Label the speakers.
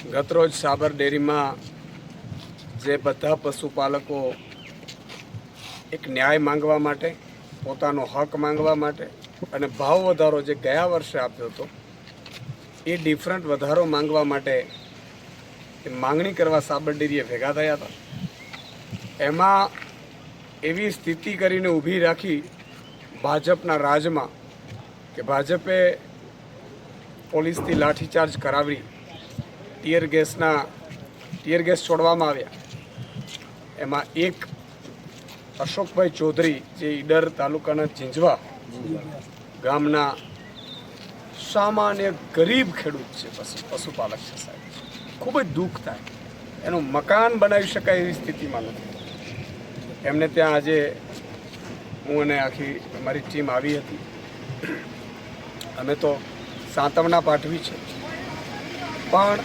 Speaker 1: ગતરોજ સાબર ડેરીમાં જે બધા પશુપાલકો એક ન્યાય માંગવા માટે, પોતાનો હક માંગવા માટે અને ભાવ વધારો જે ગયા વર્ષે આપ્યો હતો એ ડિફરન્ટ વધારો માંગવા માટે માંગણી કરવા સાબર ડેરીએ ભેગા થયા હતા. એમાં એવી સ્થિતિ કરીને ઊભી રાખી ભાજપના રાજમાં કે ભાજપે પોલીસથી લાઠીચાર્જ કરાવી ટીયર ગેસ છોડવામાં આવ્યા. એમાં એક અશોકભાઈ ચૌધરી જે ઈડર તાલુકાના ઝીંઝવા ગામના સામાન્ય ગરીબ ખેડૂત છે, પશુપાલક છે સાહેબ, ખૂબ જ દુઃખ થાય. એનું મકાન બનાવી શકાય એવી સ્થિતિમાં નથી. એમને ત્યાં આજે હું અને આખી અમારી ટીમ આવી હતી. અમે તો સાંત્વના પાઠવી છે, પણ